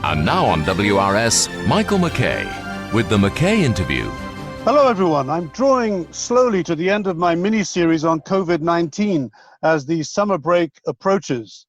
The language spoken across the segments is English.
And now on WRS, Michael McKay with the McKay Interview. Hello everyone, I'm drawing slowly to the end of my mini-series on COVID-19 as the summer break approaches.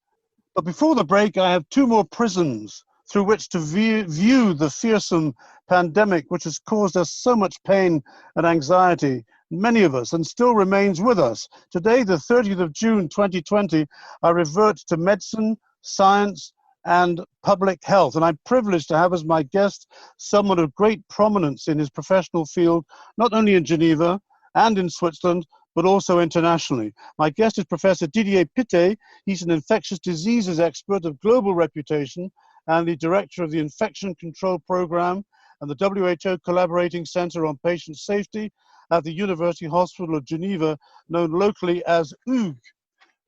But before the break, I have two more prisms through which to view the fearsome pandemic which has caused us so much pain and anxiety, many of us, and still remains with us. Today, the 30th of June 2020, I revert to medicine, science, and public health. And I'm privileged to have as my guest someone of great prominence in his professional field, not only in Geneva and in Switzerland, but also internationally. My guest is Professor Didier Pittet. He's an infectious diseases expert of global reputation and the director of the Infection Control Program and the WHO Collaborating Center on Patient Safety at the University Hospital of Geneva, known locally as UG.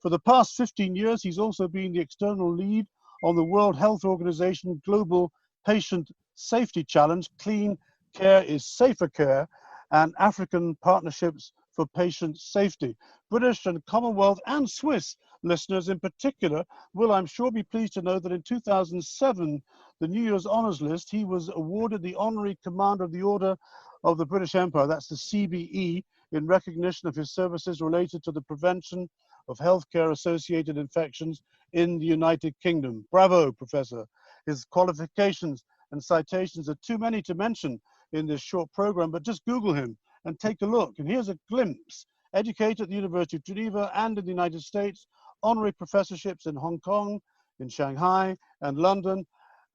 For the past 15 years, he's also been the external lead on the World Health Organization Global Patient Safety Challenge, Clean Care is Safer Care, and African Partnerships for Patient Safety. British and Commonwealth and Swiss listeners in particular will, I'm sure, be pleased to know that in 2007, the New Year's Honours List, he was awarded the Honorary Commander of the Order of the British Empire, that's the CBE, in recognition of his services related to the prevention of healthcare-associated infections in the United Kingdom. Bravo, Professor. His qualifications and citations are too many to mention in this short program, but just Google him and take a look. And here's a glimpse. Educated at the University of Geneva and in the United States, honorary professorships in Hong Kong, in Shanghai, and London.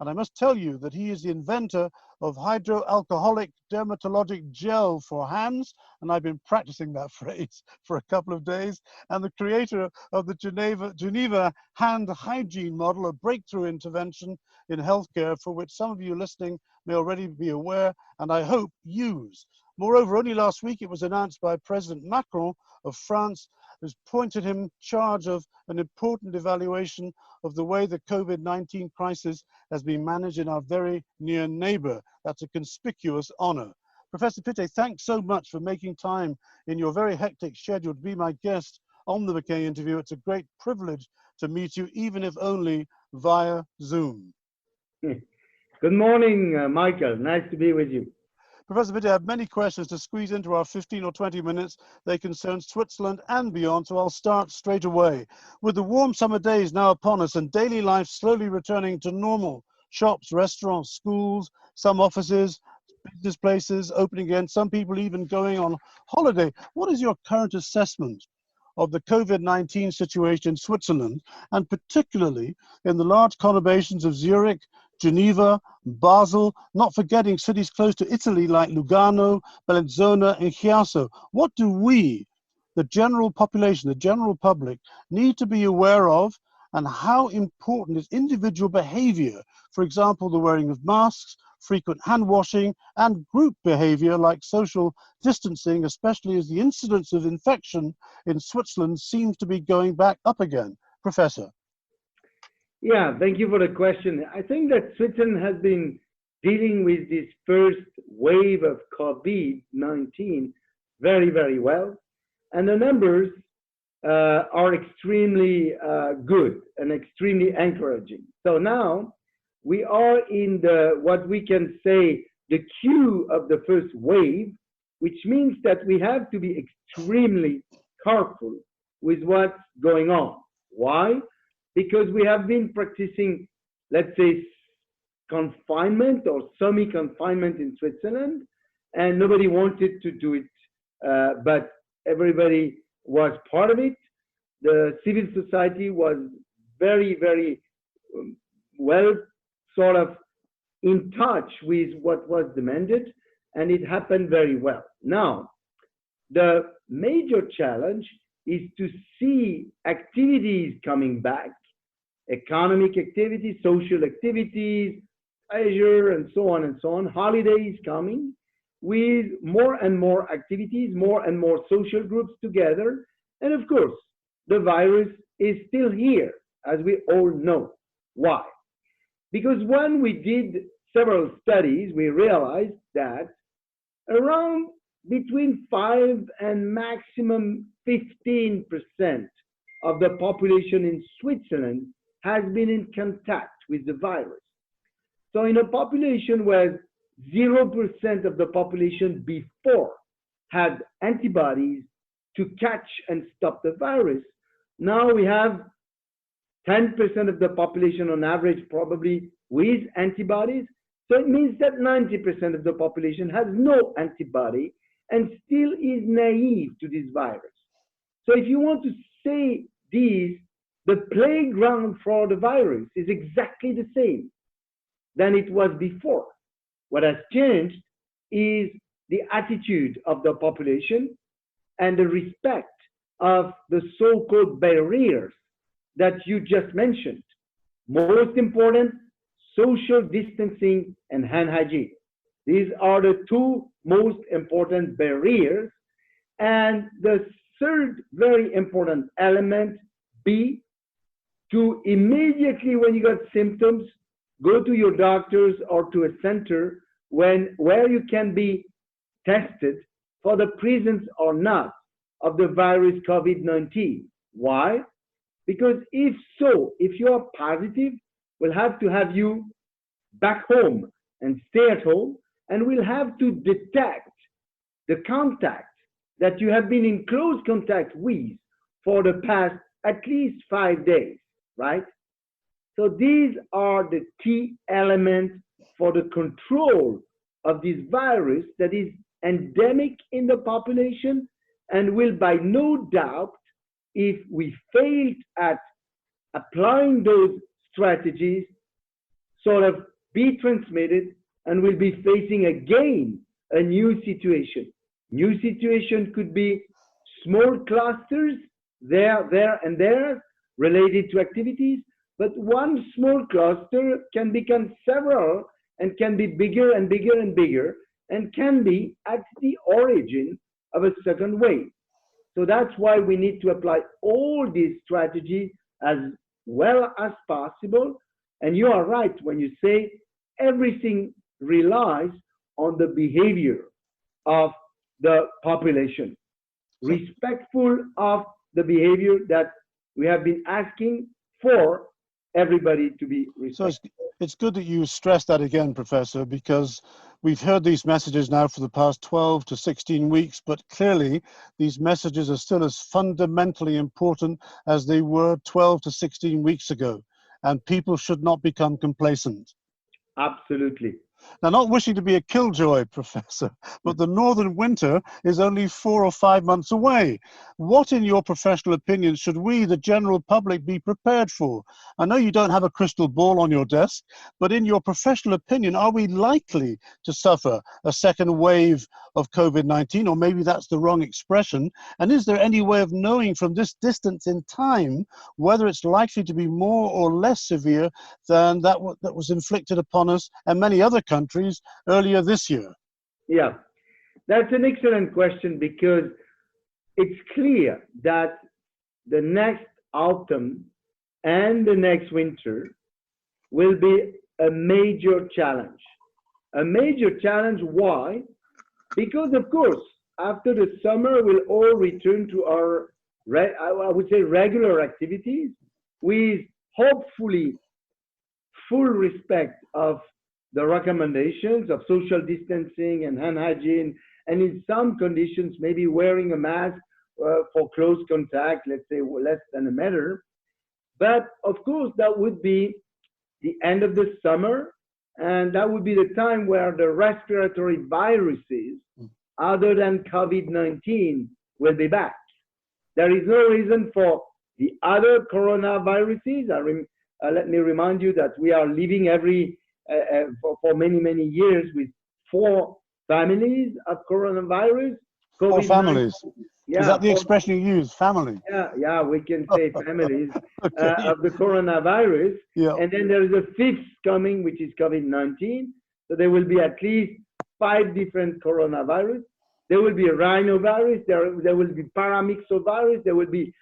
And I must tell you that he is the inventor of hydroalcoholic dermatologic gel for hands, and I've been practicing that phrase for a couple of days, and the creator of the Geneva hand hygiene model, a breakthrough intervention in healthcare for which some of you listening may already be aware, and I hope use. Moreover, only last week it was announced by President Macron of France, who's appointed him charge of an important evaluation of the way the COVID-19 crisis has been managed in our very near neighbor. That's a conspicuous honor. Professor Pittet, thanks so much for making time in your very hectic schedule to be my guest on the McKay Interview. It's a great privilege to meet you, even if only via Zoom. Good morning, Michael. Nice to be with you. Professor Pittet, I have many questions to squeeze into our 15 or 20 minutes. They concern Switzerland and beyond, so I'll start straight away. With the warm summer days now upon us and daily life slowly returning to normal, shops, restaurants, schools, some offices, business places opening again, some people even going on holiday, what is your current assessment of the COVID-19 situation in Switzerland, and particularly in the large conurbations of Zurich, Geneva, Basel, not forgetting cities close to Italy like Lugano, Bellinzona, and Chiasso? What do we, the general population, the general public, need to be aware of, and how important is individual behavior? For example, the wearing of masks, frequent hand washing, and group behavior like social distancing, especially as the incidence of infection in Switzerland seems to be going back up again. Professor. Yeah, thank you for the question. I think that Switzerland has been dealing with this first wave of COVID-19 very, very well. And the numbers are extremely good and extremely encouraging. So now we are in what we can say the queue of the first wave, which means that we have to be extremely careful with what's going on. Why? Because we have been practicing, let's say, confinement or semi-confinement in Switzerland, and nobody wanted to do it, but everybody was part of it. The civil society was very, very well sort of in touch with what was demanded, and it happened very well. Now, the major challenge is to see activities coming back, economic activities, social activities, leisure, and so on, holidays coming, with more and more activities, more and more social groups together. And of course, the virus is still here, as we all know. Why? Because when we did several studies, we realized that around between 5 and maximum 15% of the population in Switzerland has been in contact with the virus. So in a population where 0% of the population before had antibodies to catch and stop the virus, now we have 10% of the population on average probably with antibodies. So it means that 90% of the population has no antibody and still is naive to this virus. So if you want to say these, the playground for the virus is exactly the same than it was before. What has changed is the attitude of the population and the respect of the so-called barriers that you just mentioned. Most important, social distancing and hand hygiene. These are the two most important barriers. And the third very important element, B, to immediately when you got symptoms, go to your doctors or to a center where you can be tested for the presence or not of the virus COVID-19. Why? Because if you are positive, we'll have to have you back home and stay at home, and we'll have to detect the contact that you have been in close contact with for the past at least 5 days, right? So these are the key elements for the control of this virus that is endemic in the population and will by no doubt, if we failed at applying those strategies, sort of be transmitted and will be facing again a new situation. New situation could be small clusters there and there related to activities, but one small cluster can become several and can be bigger and bigger and bigger and can be at the origin of a second wave. So that's why we need to apply all these strategies as well as possible. And you are right when you say everything relies on the behavior of the population, respectful of the behavior that we have been asking for everybody to be respectful. So it's good that you stress that again, Professor, because we've heard these messages now for the past 12 to 16 weeks, but clearly these messages are still as fundamentally important as they were 12 to 16 weeks ago, and people should not become complacent. Absolutely. Now, not wishing to be a killjoy, Professor, but the northern winter is only 4 or 5 months away. What, in your professional opinion, should we, the general public, be prepared for? I know you don't have a crystal ball on your desk, but in your professional opinion, are we likely to suffer a second wave of COVID-19, or maybe that's the wrong expression? And is there any way of knowing from this distance in time whether it's likely to be more or less severe than that was inflicted upon us and many other countries earlier this year? Yeah, that's an excellent question, because it's clear that the next autumn and the next winter will be a major challenge. A major challenge, why? Because, of course, after the summer, we'll all return to our, I would say, regular activities with hopefully full respect of the recommendations of social distancing and hand hygiene, and in some conditions, maybe wearing a mask for close contact, let's say less than a meter. But of course, that would be the end of the summer, and that would be the time where the respiratory viruses, other than COVID-19, will be back. There is no reason for the other coronaviruses. Let me remind you that we are living for many, many years with 4 families of coronavirus. 4 families. Yeah, is that the expression you use, family? Yeah, we can say families of the coronavirus. Yeah. And then there is a 5th coming, which is COVID-19. So there will be at least 5 different coronavirus. There will be a rhinovirus, there will be paramyxovirus, there will be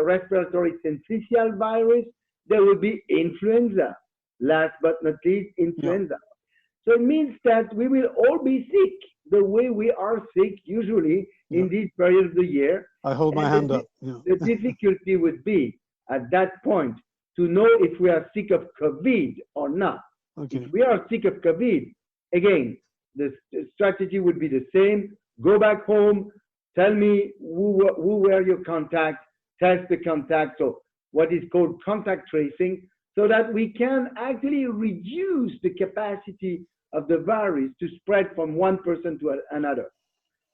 respiratory syncytial virus, there will be influenza, last but not least, influenza. Yeah. So it means that we will all be sick the way we are sick usually in this period of the year. I hold my hand up. Yeah. The difficulty would be at that point to know if we are sick of COVID or not. Okay. If we are sick of COVID, again, the strategy would be the same. Go back home, tell me who were your contacts, test the contacts, so what is called contact tracing, so that we can actually reduce the capacity of the virus to spread from one person to another.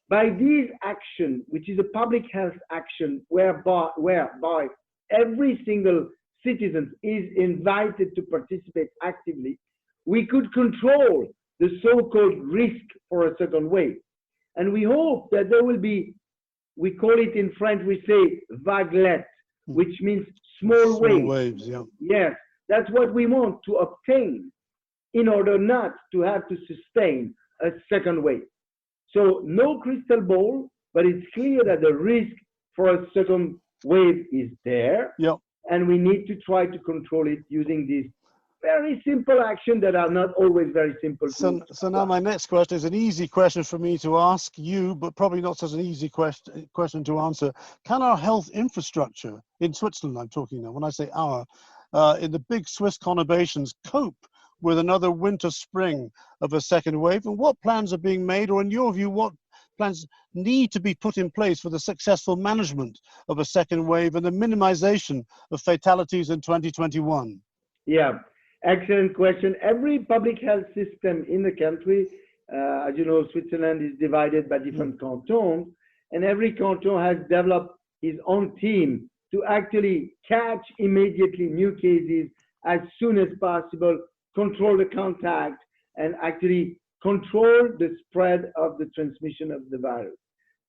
By this action, which is a public health action whereby every single citizen is invited to participate actively, we could control the so-called risk for a second wave. And we hope that there will be, we call it in French, we say vaguelette, which means small waves. Yeah. Yes, that's what we want to obtain in order not to have to sustain a second wave. So no crystal ball, but it's clear that the risk for a second wave is there. Yep. And we need to try to control it using these very simple actions that are not always very simple. So now my next question is an easy question for me to ask you, but probably not such an easy question to answer. Can our health infrastructure, in Switzerland I'm talking now, when I say our, in the big Swiss conurbations, cope with another winter spring of a second wave? And what plans are being made, or in your view, what plans need to be put in place for the successful management of a second wave and the minimization of fatalities in 2021? Yeah, excellent question. Every public health system in the country, as you know, Switzerland is divided by different cantons, and every canton has developed his own team to actually catch immediately new cases as soon as possible, control the contact, and actually control the spread of the transmission of the virus.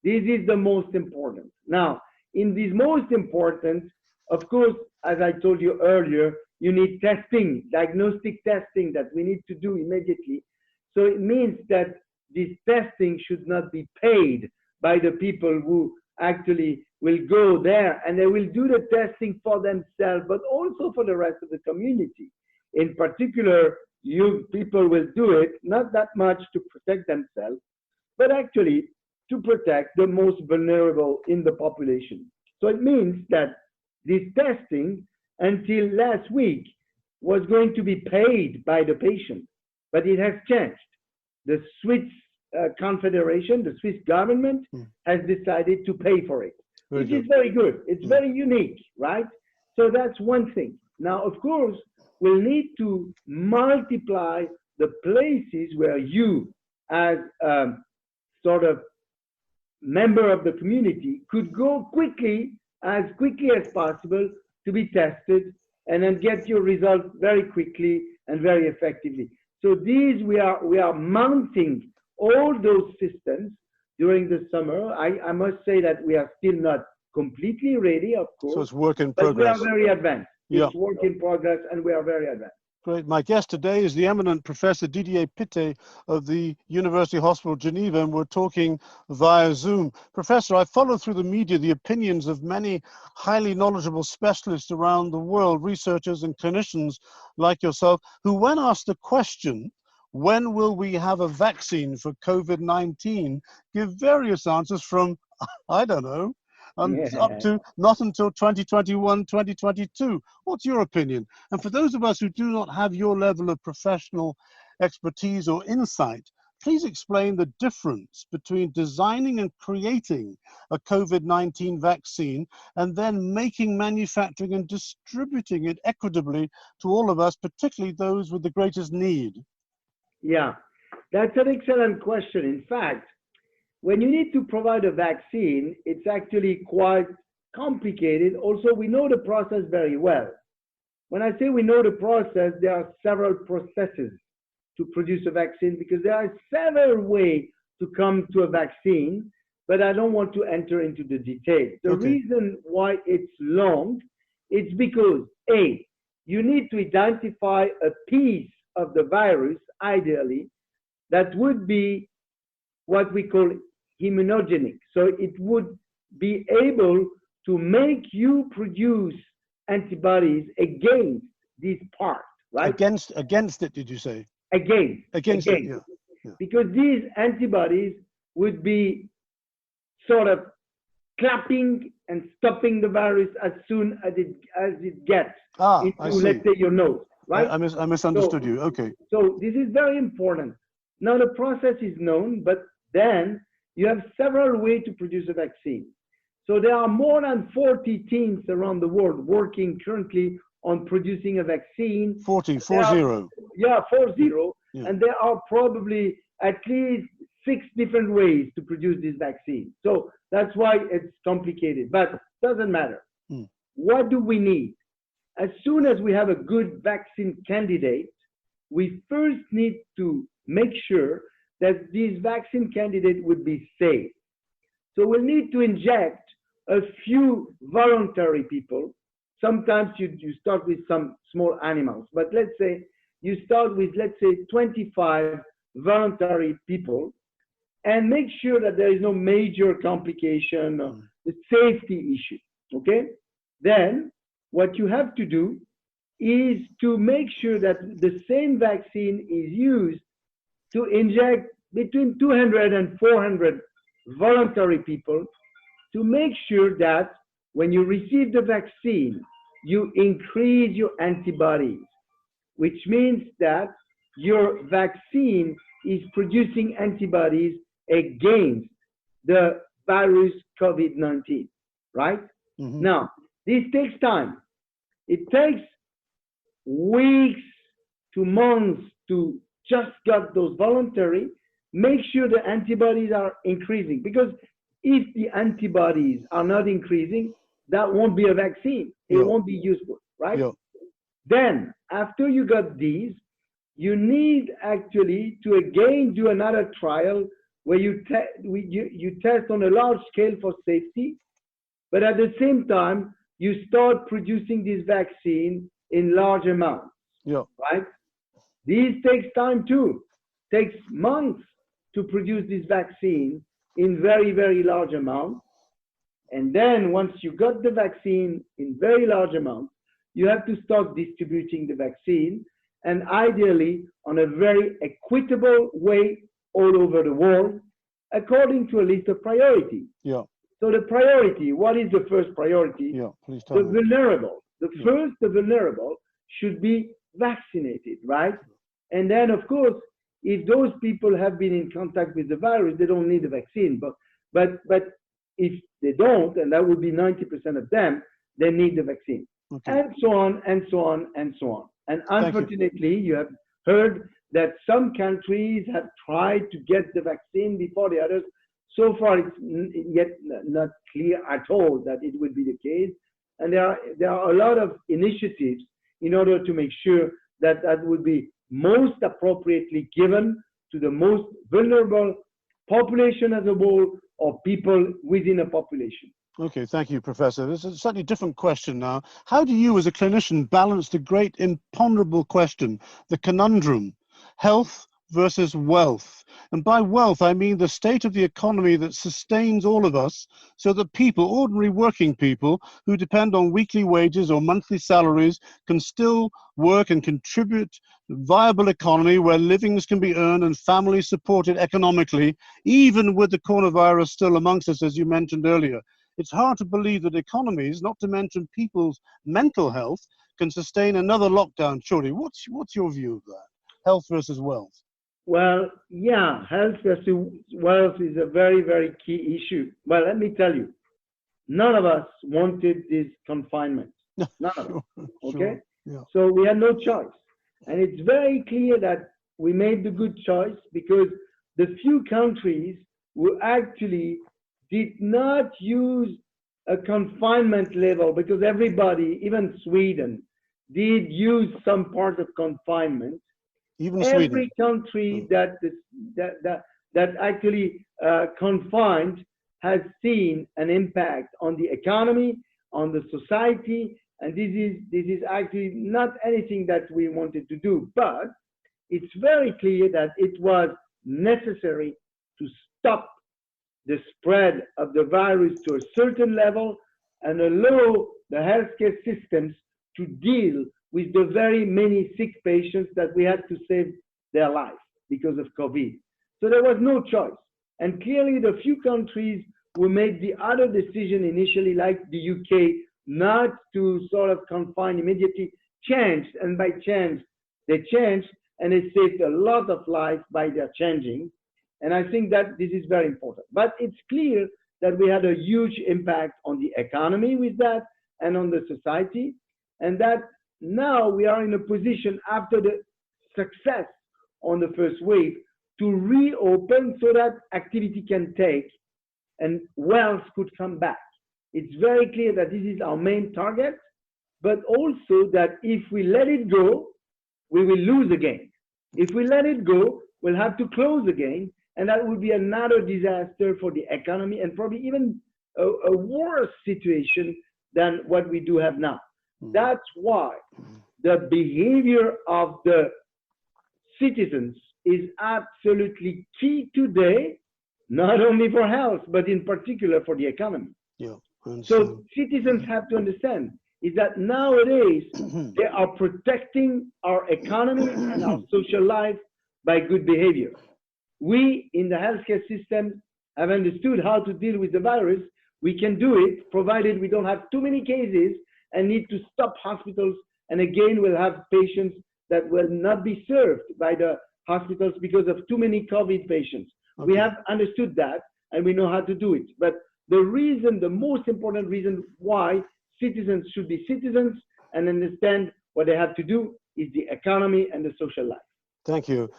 This is the most important. Now, in this most important, of course, as I told you earlier, you need testing, diagnostic testing that we need to do immediately. So it means that this testing should not be paid by the people who actually will go there, and they will do the testing for themselves, but also for the rest of the community. In particular, you people will do it, not that much to protect themselves, but actually to protect the most vulnerable in the population. So it means that this testing until last week was going to be paid by the patient, but it has changed. The Swiss Confederation, the Swiss government has decided to pay for it, which is very good. It's very unique, right? So that's one thing. Now, of course, we'll need to multiply the places where you, as a sort of member of the community, could go as quickly as possible to be tested and then get your results very quickly and very effectively. So these, we are mounting all those systems during the summer. I must say that we are still not completely ready, of course. So it's work in progress. progress. But we are very advanced. It's work in progress, and we are very advanced. Great. My guest today is the eminent Professor Didier Pittet of the University Hospital Geneva, and we're talking via Zoom. Professor, I followed through the media the opinions of many highly knowledgeable specialists around the world, researchers and clinicians like yourself, who, when asked the question, when will we have a vaccine for COVID-19, give various answers from, I don't know, up to not until 2021, 2022. What's your opinion? And for those of us who do not have your level of professional expertise or insight, please explain the difference between designing and creating a COVID-19 vaccine and then making, manufacturing and distributing it equitably to all of us, particularly those with the greatest need. Yeah, that's an excellent question. In fact, when you need to provide a vaccine, it's actually quite complicated. Also, we know the process very well. When I say we know the process, there are several processes to produce a vaccine because there are several ways to come to a vaccine, but I don't want to enter into the details. The reason why it's long, it's because A, you need to identify a piece of the virus, ideally, that would be what we call immunogenic. So it would be able to make you produce antibodies against this part, right? Against it, did you say? Against it, yeah. Because these antibodies would be sort of clapping and stopping the virus as soon as it gets into, let's say, your nose. right? I misunderstood you. Okay. So this is very important. Now the process is known, but then you have several ways to produce a vaccine. So there are more than 40 teams around the world working currently on producing a vaccine. 40. Yeah, 40. Yeah. And there are probably at least 6 different ways to produce this vaccine. So that's why it's complicated, but it doesn't matter. What do we need? As soon as we have a good vaccine candidate, we first need to make sure that this vaccine candidate would be safe. So we'll need to inject a few voluntary people. Sometimes you start with some small animals, but let's say you start with, let's say, 25 voluntary people and make sure that there is no major complication or the safety issue, okay? Then what you have to do is to make sure that the same vaccine is used to inject between 200 and 400 voluntary people to make sure that when you receive the vaccine, you increase your antibodies, which means that your vaccine is producing antibodies against the virus COVID-19, right? Now, this takes time. It takes weeks to months to just get those voluntary, make sure the antibodies are increasing. Because if the antibodies are not increasing, that won't be a vaccine. It won't be useful, right? Then, after you got these, you need actually to again do another trial where you test on a large scale for safety, but at the same time, you start producing this vaccine in large amounts, right? This takes time too. Takes months to produce this vaccine in very, very large amounts. And then once you got the vaccine in very large amounts, you have to start distributing the vaccine, and ideally on a very equitable way all over the world, according to a list of priorities. So the priority, what is the first priority? Please tell me. Vulnerable. The vulnerable should be vaccinated, right? And then, of course, if those people have been in contact with the virus, they don't need the vaccine. But if they don't, and that would be 90% of them, they need the vaccine. And so on, and so on, and so on. And unfortunately, you have heard that some countries have tried to get the vaccine before the others. So far, it's yet not clear at all that it will be the case. And there are a lot of initiatives in order to make sure that that would be most appropriately given to the most vulnerable population as a whole or people within a population. Okay, thank you, Professor. This is a slightly different question now. How do you, as a clinician, balance the great imponderable question, the conundrum, health versus wealth? And by wealth, I mean the state of the economy that sustains all of us so that people, ordinary working people who depend on weekly wages or monthly salaries, can still work and contribute to a viable economy where livings can be earned and families supported economically, even with the coronavirus still amongst us, as you mentioned earlier. It's hard to believe that economies, not to mention people's mental health, can sustain another lockdown, surely. What's your view of that? Health versus wealth? Well, yeah, health versus wealth is a very, very key issue. Well, let me tell you, none of us wanted this confinement. None of us, okay? So we had no choice. And it's very clear that we made the good choice because the few countries who actually did not use a confinement level, because everybody, even Sweden, did use some part of confinement. Even every Sweden. Country that actually confined has seen an impact on the economy, on the society, and this is actually not anything that we wanted to do. But it's very clear that it was necessary to stop the spread of the virus to a certain level and allow the healthcare systems to deal with the very many sick patients that we had to save their life because of COVID. So there was no choice. And clearly the few countries who made the other decision initially, like the UK, not to sort of confine immediately, changed, and by chance, they changed, and it saved a lot of lives by their changing. And I think that this is very important. But it's clear that we had a huge impact on the economy with that and on the society, and that now we are in a position after the success on the first wave to reopen so that activity can take and wealth could come back. It's very clear that this is our main target, but also that if we let it go, we will lose again. If we let it go, we'll have to close again, and that will be another disaster for the economy and probably even a worse situation than what we do have now. That's why the behavior of the citizens is absolutely key today, not only for health, but in particular for the economy. Yeah. So citizens have to understand is that nowadays they are protecting our economy and our social life by good behavior. We in the healthcare system have understood how to deal with the virus. We can do it provided we don't have too many cases and need to stop hospitals. And again, we'll have patients that will not be served by the hospitals because of too many COVID patients. Okay. We have understood that and we know how to do it. But the reason, the most important reason why citizens should be citizens and understand what they have to do is the economy and the social life. Thank you.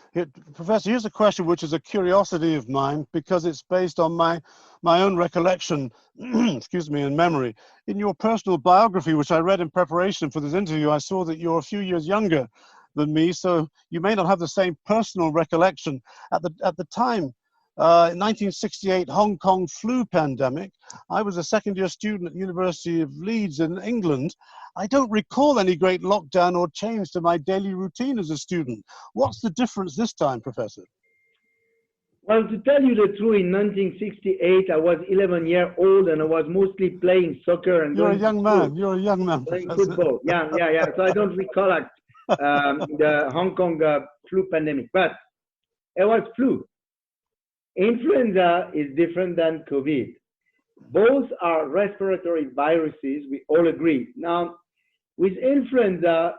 Professor, here's a question which is a curiosity of mine because it's based on my own recollection, excuse me, and memory. In your personal biography, which I read in preparation for this interview, I saw that you're a few years younger than me, so you may not have the same personal recollection. At the time, in 1968 Hong Kong flu pandemic, I was a second-year student at the University of Leeds in England. I don't recall any great lockdown or change to my daily routine as a student. What's the difference this time, Professor? Well, to tell you the truth, in 1968, I was 11 years old and I was mostly playing soccer and You're a young man. You're a young man, playing Professor. football. Yeah. So I don't recollect the Hong Kong flu pandemic, but it was flu. Influenza is different than COVID. Both are respiratory viruses, we all agree. Now, with influenza,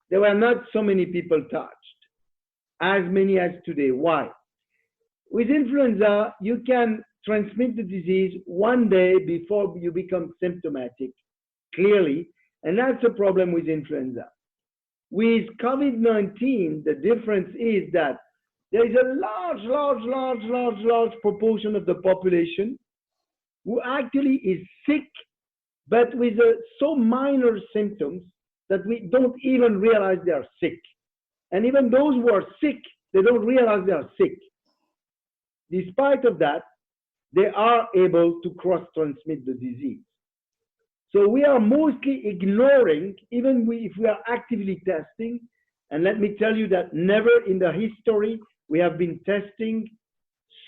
there were not so many people touched, as many as today. Why? With influenza, you can transmit the disease one day before you become symptomatic, clearly, and that's a problem with influenza. With COVID-19, the difference is that there is a large proportion of the population who actually is sick, but with so minor symptoms that we don't even realize they are sick. And even those who are sick, they don't realize they are sick. Despite of that, they are able to cross-transmit the disease. So we are mostly ignoring, even if we are actively testing, and let me tell you that never in the history we have been testing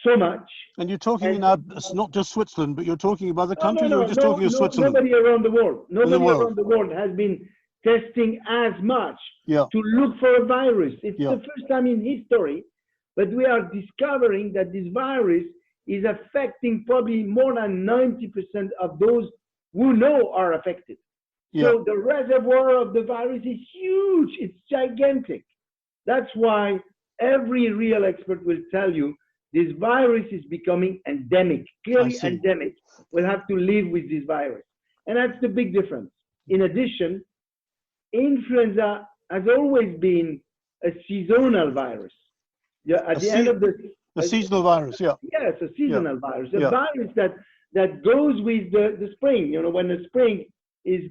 so much. And you're talking now, it's not just Switzerland, but you're talking about the countries, or just talking of Switzerland? Nobody around the world. Nobody around the world has been testing as much to look for a virus. It's the first time in history, but we are discovering that this virus is affecting probably more than 90% of those who know are affected. So the reservoir of the virus is huge. It's gigantic. That's why every real expert will tell you this virus is becoming endemic, clearly endemic. We'll have to live with this virus. And that's the big difference. In addition, influenza has always been a seasonal virus. At the end of a seasonal virus, Yes, a seasonal virus. A virus that goes with the spring. You know, when the spring is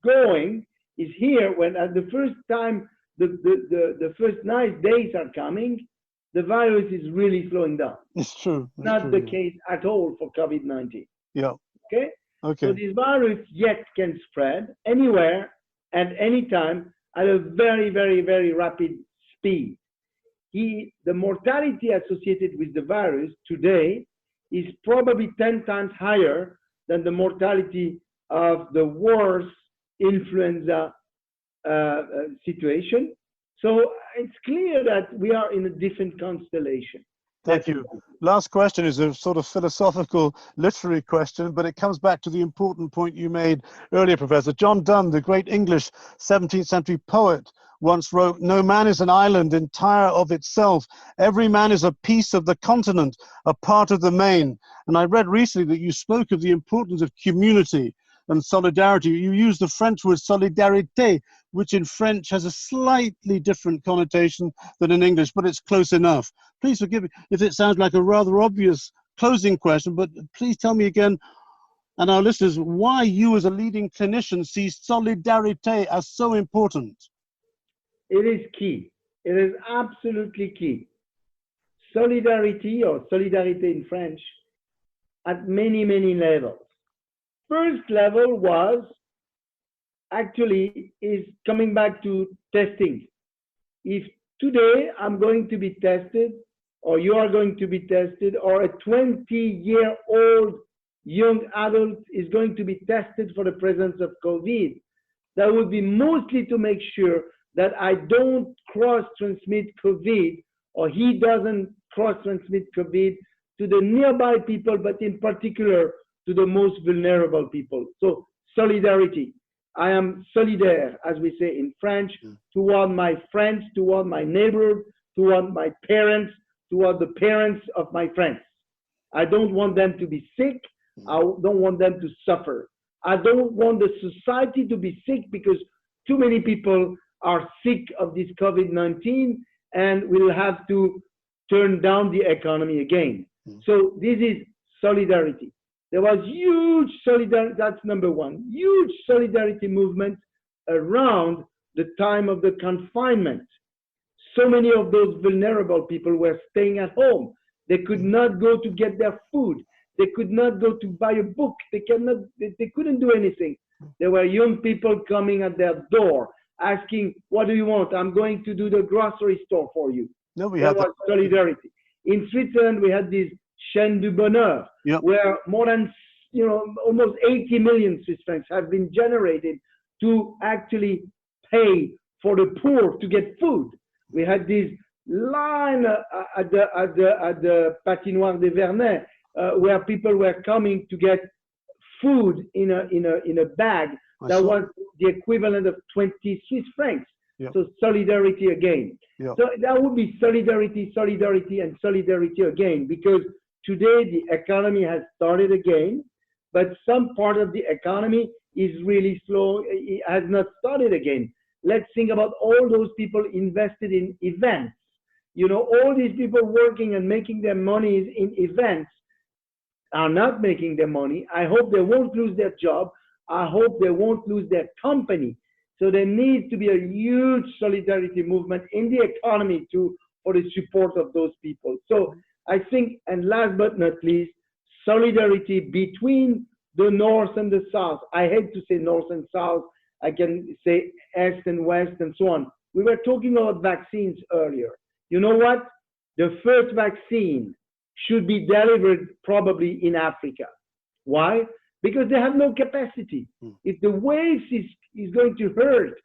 going, is here, when at the first time the first nice days are coming, the virus is really slowing down. It's true. Not the case at all for COVID-19. Yeah. Okay? So this virus yet can spread anywhere at any time at a very, very, very rapid speed. The mortality associated with the virus today is probably 10 times higher than the mortality of the worst influenza situation. So it's clear that we are in a different constellation. Thank you. Last question is a sort of philosophical, literary question, but it comes back to the important point you made earlier, Professor. John Donne, the great English 17th century poet, once wrote, "No man is an island entire of itself. Every man is a piece of the continent, a part of the main." And I read recently that you spoke of the importance of community and solidarity. You used the French word solidarité, which in French has a slightly different connotation than in English, but it's close enough. Please forgive me if it sounds like a rather obvious closing question, but please tell me again, and our listeners, why you as a leading clinician see solidarité as so important. It is key. It is absolutely key. Solidarity, or solidarité in French, at many, many levels. First level was actually is coming back to testing. If today I'm going to be tested, or you are going to be tested, or a 20-year-old young adult is going to be tested for the presence of COVID, that would be mostly to make sure that I don't cross-transmit COVID, or he doesn't cross-transmit COVID to the nearby people, but in particular to the most vulnerable people. So solidarity. I am solidaire, as we say in French, toward my friends, toward my neighbors, toward my parents, toward the parents of my friends. I don't want them to be sick. I don't want them to suffer. I don't want the society to be sick, because too many people are sick of this COVID-19 and will have to turn down the economy again. So this is solidarity. There was huge solidarity, that's number one, huge solidarity movement around the time of the confinement. So many of those vulnerable people were staying at home. They could not go to get their food. They could not go to buy a book. They couldn't do anything. There were young people coming at their door asking, "What do you want? I'm going to do the grocery store for you." There was solidarity. In Switzerland, we had this Chaîne du Bonheur, where more than almost 80 million Swiss francs have been generated to actually pay for the poor to get food. We had this line at the Patinoire des Vernets, where people were coming to get food in a bag that was the equivalent of 20 Swiss francs. So solidarity again. So that would be solidarity, solidarity, and solidarity again, because today the economy has started again, but some part of the economy is really slow, it has not started again. Let's think about all those people invested in events. All these people working and making their money in events are not making their money. I hope they won't lose their job. I hope they won't lose their company. So there needs to be a huge solidarity movement in the economy too, for the support of those people. So I think, and last but not least, solidarity between the North and the South. I hate to say North and South. I can say East and West and so on. We were talking about vaccines earlier. You know what? The first vaccine should be delivered probably in Africa. Why? Because they have no capacity. If the waves is going to hurt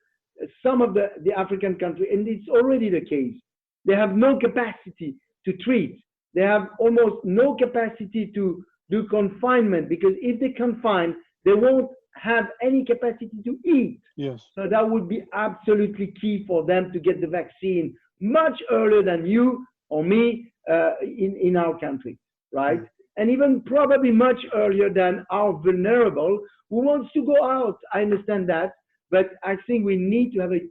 some of the African countries, and it's already the case, they have no capacity to treat. They have almost no capacity to do confinement, because if they confine, they won't have any capacity to eat. So that would be absolutely key for them to get the vaccine much earlier than you or me in our country, right? And even probably much earlier than our vulnerable who wants to go out. I understand that, but I think we need to have a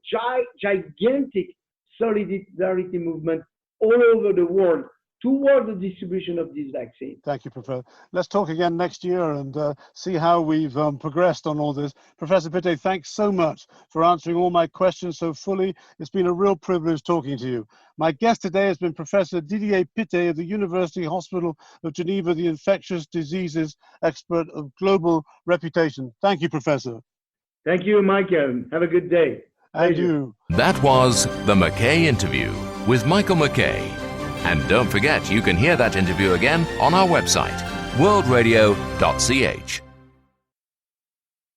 gigantic solidarity movement all over the world toward the distribution of these vaccines. Thank you, Professor. Let's talk again next year and see how we've progressed on all this. Professor Pittet, thanks so much for answering all my questions so fully. It's been a real privilege talking to you. My guest today has been Professor Didier Pittet of the University Hospital of Geneva, the infectious diseases expert of global reputation. Thank you, Professor. Thank you, Michael. Have a good day. And you. That was the McKay interview with Michael McKay. And don't forget, you can hear that interview again on our website, worldradio.ch.